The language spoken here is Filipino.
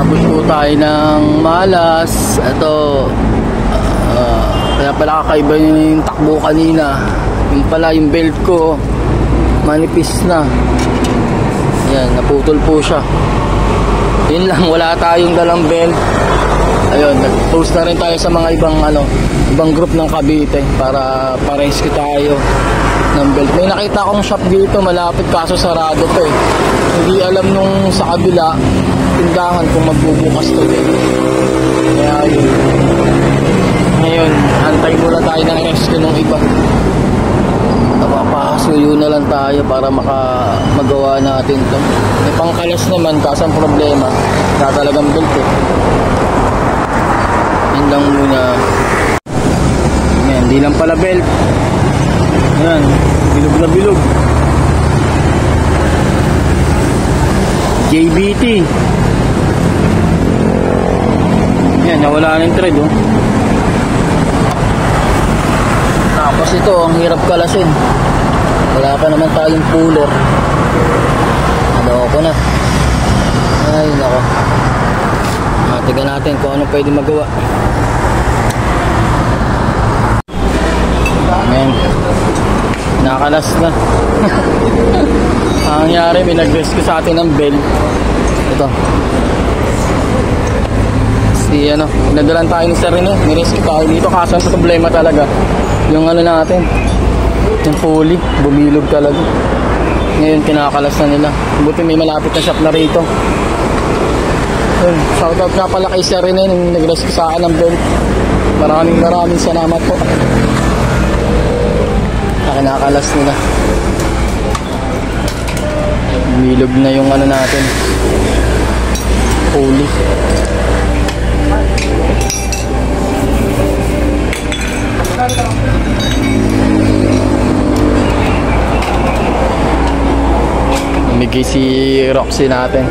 Tapos po tayo ng malas. Ito, kaya pala kakaiba yung takbo kanina. Yung pala yung belt ko manipis na. Yan, naputol po siya. Yun lang, wala tayong dalang belt. Ayun, nag-post na rin tayo sa mga ibang group ng Cavite para pa-rescue tayo ng belt. May nakita akong shop dito malapit kaso sarado to eh. Hindi alam nung sa kabila tindahan kung magbubukas to din. Kaya yun. Ngayon, antay muna tayo ng rescue ng iba. Napapasuyo na lang tayo para magawa natin to. May pangkalas naman kaso ang problema talagang belt eh. Yun lang muna. Yan, hindi lang pala belt. Yan, bilog na bilog. JBT. Yan, nawala na yung thread oh. Tapos ito, ang hirap kalasin. Wala pa naman tayong puller. Ko na. Ay, nako. Tignan natin kung ano pwede magawa. Ayan. Nakalas na. Ang nangyari, may nag-rescue sa atin ng bell. Ito. Nadalan tayo ni Sir Rene. May rescue tayo dito. Kaso ang problema talaga yung natin, yung pulley, bumilog talaga. Ngayon, kinakalas na nila. Buti may malapit na shop na rito. Shoutout nga pala kay Sir Rene yung nag-rescue sa akin ng bell. Maraming salamat po. Kinakalas nila. Bumilog na yung natin, pulley. Namigay si Roxy natin.